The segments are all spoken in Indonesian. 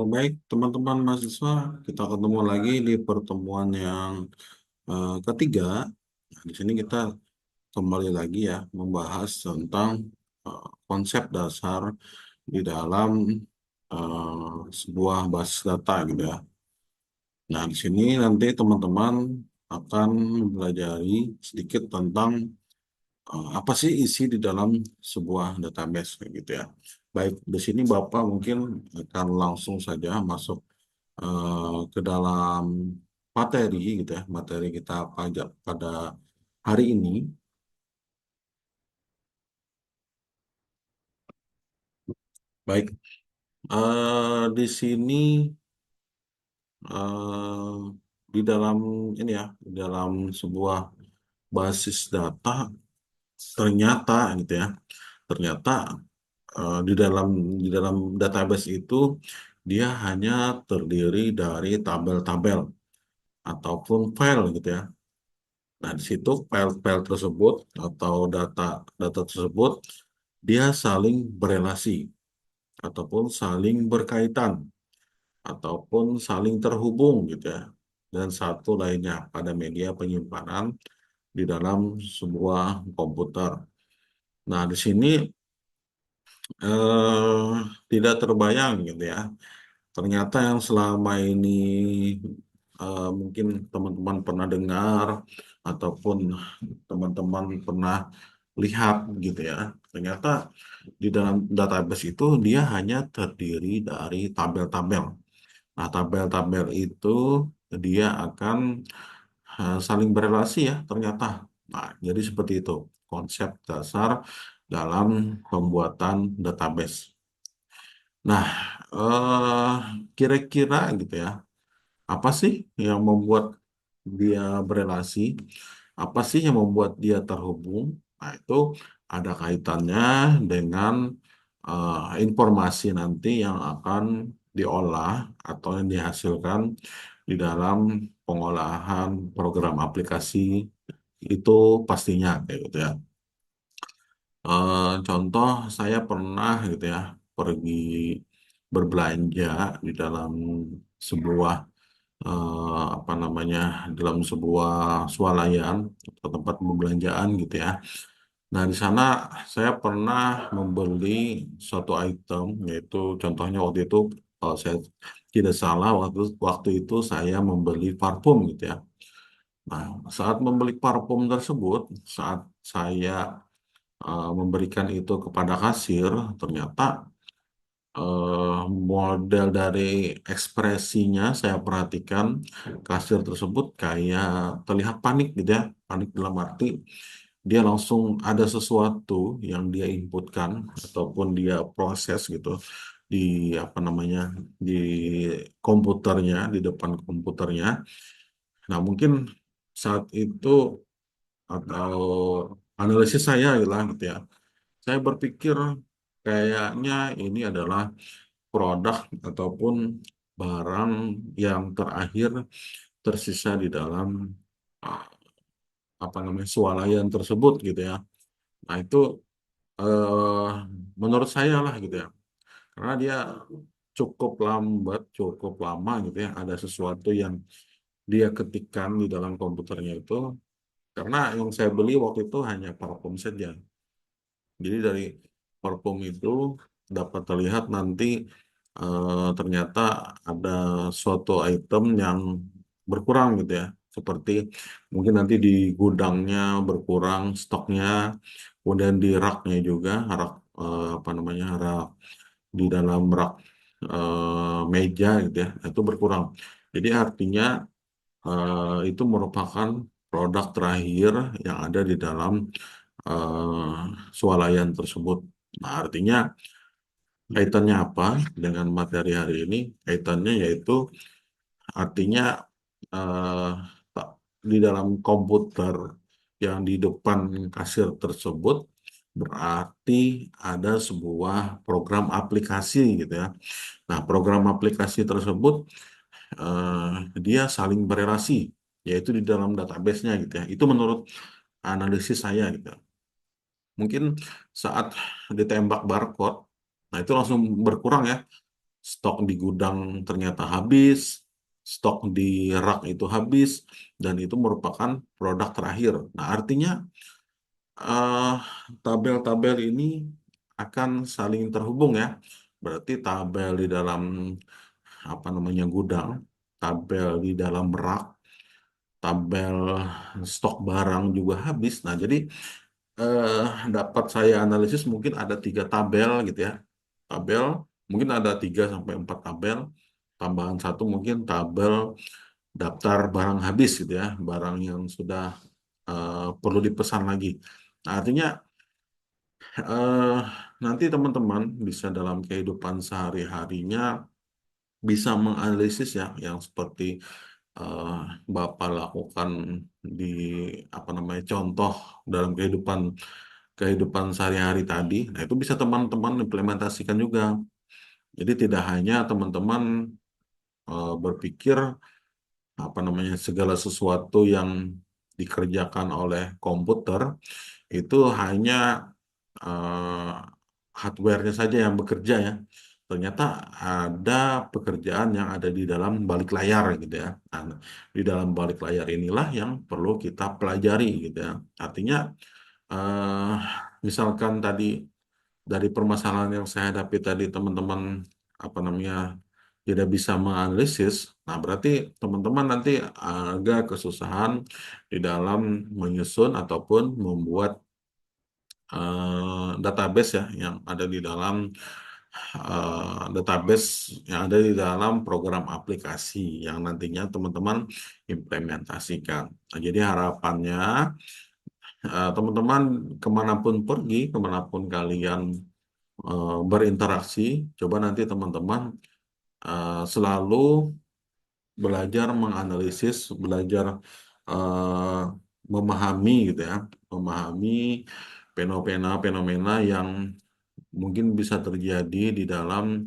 Baik, teman-teman mahasiswa, kita ketemu lagi di pertemuan yang ketiga. Nah, di sini kita kembali lagi ya membahas tentang konsep dasar di dalam sebuah basis data gitu ya. Nah, di sini nanti teman-teman akan mempelajari sedikit tentang apa sih isi di dalam sebuah database kayak gitu ya. Baik, di sini Bapak mungkin akan langsung saja masuk ke dalam materi gitu ya, materi kita pajak pada hari ini. Baik, di sini eh, di dalam ini ya, di dalam sebuah basis data ternyata gitu ya, ternyata di dalam database itu dia hanya terdiri dari tabel-tabel ataupun file gitu ya. Nah, di situ file-file tersebut atau data tersebut dia saling berelasi ataupun saling berkaitan ataupun saling terhubung gitu ya. Dan satu lainnya pada media penyimpanan di dalam sebuah komputer. Nah, di sini tidak terbayang gitu ya. Ternyata yang selama ini mungkin teman-teman pernah dengar ataupun teman-teman pernah lihat gitu ya. Ternyata di dalam database itu dia hanya terdiri dari tabel-tabel. Nah, tabel-tabel itu dia akan saling berelasi ya ternyata. Nah, jadi seperti itu konsep dasar dalam pembuatan database. Nah, eh, kira-kira gitu ya, apa sih yang membuat dia berelasi? Apa sih yang membuat dia terhubung? Nah, itu ada kaitannya dengan informasi nanti yang akan diolah atau yang dihasilkan di dalam pengolahan program aplikasi itu pastinya kayak gitu ya. Contoh saya pernah gitu ya pergi berbelanja di dalam sebuah apa namanya dalam sebuah swalayan atau tempat pembelanjaan gitu ya. Nah, di sana saya pernah membeli suatu item, yaitu contohnya waktu itu kalau saya tidak salah waktu waktu itu saya membeli parfum gitu ya. Nah, saat membeli parfum tersebut, saat saya memberikan itu kepada kasir, ternyata model dari ekspresinya saya perhatikan kasir tersebut kayak terlihat panik gitu ya, panik dalam arti dia langsung ada sesuatu yang dia inputkan ataupun dia proses gitu di apa namanya di komputernya, di depan komputernya. Nah, mungkin saat itu atau analisis saya gitu lah gitu ya, saya berpikir kayaknya ini adalah produk ataupun barang yang terakhir tersisa di dalam ah, apa namanya swalayan tersebut gitu ya. Nah, itu eh, menurut saya lah gitu ya. Karena dia cukup lambat, cukup lama gitu ya. Ada sesuatu yang dia ketikkan di dalam komputernya itu. Karena yang saya beli waktu itu hanya parfum saja. Jadi dari parfum itu dapat terlihat nanti ternyata ada suatu item yang berkurang gitu ya. Seperti mungkin nanti di gudangnya berkurang stoknya, kemudian di raknya juga, rak apa namanya rak di dalam rak meja gitu ya, itu berkurang. Jadi artinya itu merupakan produk terakhir yang ada di dalam eh, swalayan tersebut. Nah, artinya kaitannya apa dengan materi hari ini? Kaitannya yaitu artinya eh, tak- di dalam komputer yang di depan kasir tersebut berarti ada sebuah program aplikasi gitu ya. Nah, program aplikasi tersebut dia saling berelasi yaitu di dalam database-nya gitu ya. Itu menurut analisis saya gitu. Mungkin saat ditembak barcode, nah itu langsung berkurang ya stok di gudang ternyata habis, stok di rak itu habis, dan itu merupakan produk terakhir. Nah, artinya eh, tabel-tabel ini akan saling terhubung ya. Berarti tabel di dalam apa namanya gudang, tabel di dalam rak, tabel stok barang juga habis. Nah, jadi eh, dapat saya analisis mungkin ada 3 tabel gitu ya. Tabel mungkin ada 3 sampai 4 tabel. Tambahan satu mungkin tabel daftar barang habis gitu ya, barang yang sudah perlu dipesan lagi. Nah, artinya eh, nanti teman-teman bisa dalam kehidupan sehari-harinya bisa menganalisis ya yang seperti eh, Bapak lakukan di apa namanya contoh dalam kehidupan kehidupan sehari-hari tadi. Nah, itu bisa teman-teman implementasikan juga. Jadi tidak hanya teman-teman berpikir apa namanya segala sesuatu yang dikerjakan oleh komputer itu hanya eh, hardware-nya saja yang bekerja ya. Ternyata ada pekerjaan yang ada di dalam balik layar gitu ya. Nah, di dalam balik layar inilah yang perlu kita pelajari gitu ya. Artinya eh, misalkan tadi dari permasalahan yang saya hadapi tadi teman-teman apa namanya tidak bisa menganalisis, nah berarti teman-teman nanti agak kesusahan di dalam menyusun ataupun membuat database ya yang ada di dalam database yang ada di dalam program aplikasi yang nantinya teman-teman implementasikan. Nah, jadi harapannya teman-teman kemanapun pergi, kemanapun kalian berinteraksi, coba nanti teman-teman selalu belajar menganalisis, belajar eh, memahami gitu ya, memahami fenomena-fenomena yang mungkin bisa terjadi di dalam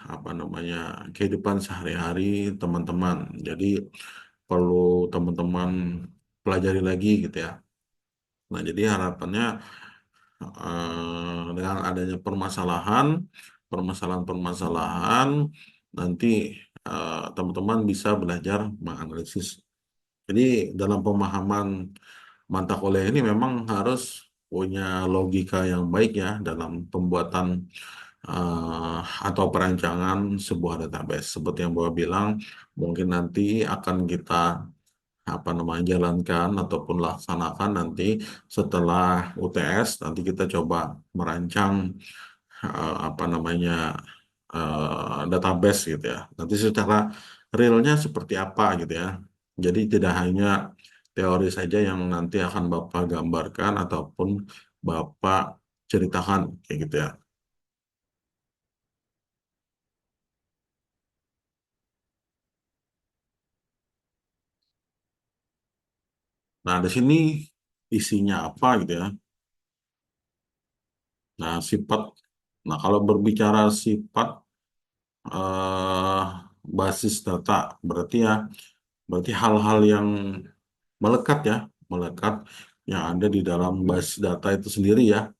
apa namanya kehidupan sehari-hari teman-teman. Jadi perlu teman-teman pelajari lagi gitu ya. Nah, jadi harapannya dengan adanya permasalahan-permasalahan nanti teman-teman bisa belajar menganalisis. Jadi dalam pemahaman mata kuliah ini memang harus punya logika yang baik ya dalam pembuatan eh, atau perancangan sebuah database. Seperti yang Bapak bilang, mungkin nanti akan kita apa namanya jalankan ataupun laksanakan nanti setelah UTS nanti kita coba merancang apa namanya database gitu ya. Nanti secara realnya seperti apa gitu ya. Jadi tidak hanya teori saja yang nanti akan Bapak gambarkan ataupun Bapak ceritakan kayak gitu ya. Nah, di sini isinya apa gitu ya. Nah, sifat. Nah, kalau berbicara sifat eh, basis data, berarti hal-hal yang melekat ya, melekat yang ada di dalam basis data itu sendiri ya.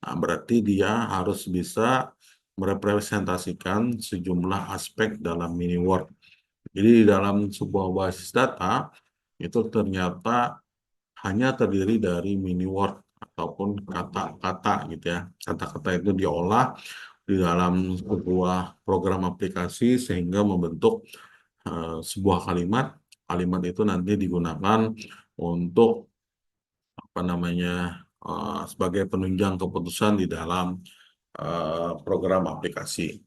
Nah, berarti dia harus bisa merepresentasikan sejumlah aspek dalam mini Word. Jadi di dalam sebuah basis data itu ternyata hanya terdiri dari mini word ataupun kata-kata gitu ya. Kata-kata itu diolah di dalam sebuah program aplikasi sehingga membentuk sebuah kalimat. Kalimat itu nanti digunakan untuk apa namanya sebagai penunjang keputusan di dalam program aplikasi.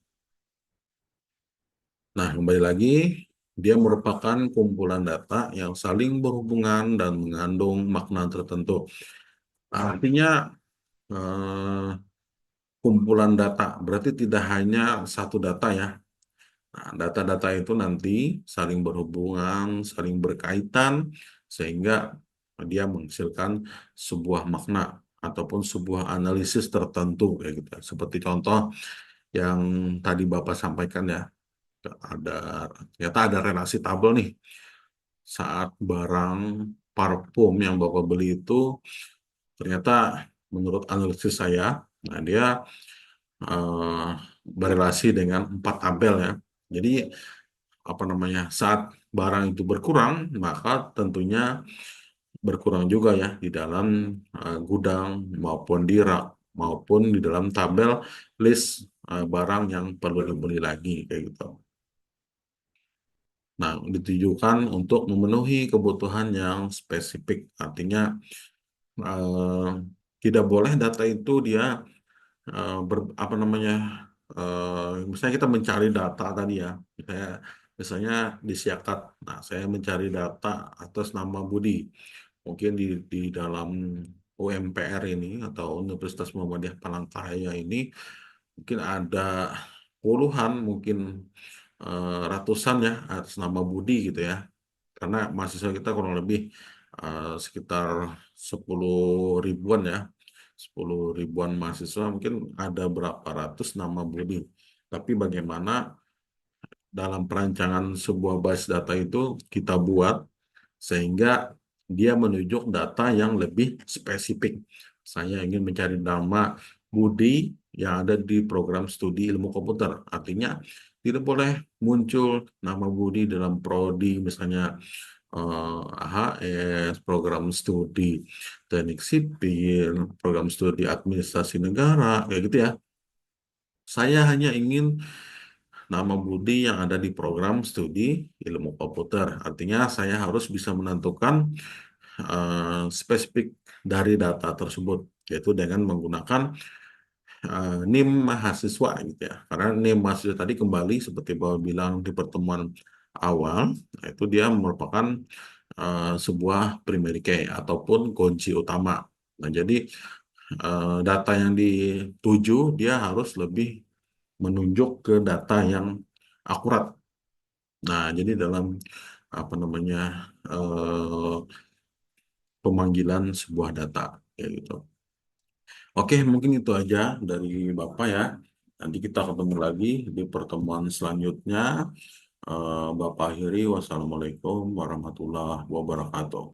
Nah, kembali lagi, dia merupakan kumpulan data yang saling berhubungan dan mengandung makna tertentu. Artinya eh, kumpulan data. Berarti tidak hanya satu data ya. Nah, data-data itu nanti saling berhubungan, saling berkaitan, sehingga dia menghasilkan sebuah makna ataupun sebuah analisis tertentu kayak gitu. Seperti contoh yang tadi Bapak sampaikan ya, ada ternyata ada relasi tabel nih saat barang parfum yang Bapak beli itu ternyata menurut analisis saya, nah dia eh, berelasi dengan 4 tabel ya. Jadi apa namanya, saat barang itu berkurang, maka tentunya berkurang juga ya di dalam gudang maupun di rak maupun di dalam tabel list barang yang perlu dibeli lagi kayak gitu. Nah, ditujukan untuk memenuhi kebutuhan yang spesifik. Artinya eh, tidak boleh data itu dia apa namanya, misalnya kita mencari data tadi ya, misalnya di Siakat. Nah, saya mencari data atas nama Budi. Mungkin di dalam UMPR ini atau Universitas Muhammadiyah Palangkaraya ini mungkin ada puluhan, mungkin ratusan ya atas nama Budi gitu ya. Karena mahasiswa kita kurang lebih sekitar 10 ribuan ya. 10 ribuan mahasiswa, mungkin ada berapa ratus nama Budi. Tapi bagaimana dalam perancangan sebuah basis data itu kita buat sehingga dia menunjuk data yang lebih spesifik. Saya ingin mencari nama Budi yang ada di program studi ilmu komputer. Artinya tidak boleh muncul nama Budi dalam prodi, misalnya AHS, program studi teknik sipil, program studi administrasi negara, kayak gitu ya. Saya hanya ingin nama Budi yang ada di program studi ilmu komputer. Artinya saya harus bisa menentukan spesifik dari data tersebut, yaitu dengan menggunakan NIM mahasiswa gitu ya. Karena NIM mahasiswa tadi kembali seperti Bapak bilang di pertemuan awal, itu dia merupakan sebuah primary key ataupun kunci utama. Nah, jadi data yang dituju dia harus lebih menunjuk ke data yang akurat. Nah, jadi dalam apa namanya, eh, pemanggilan sebuah data kayak gitu. Oke, mungkin itu aja dari Bapak ya. Nanti kita ketemu lagi di pertemuan selanjutnya. Bapak akhiri, wassalamualaikum warahmatullahi wabarakatuh.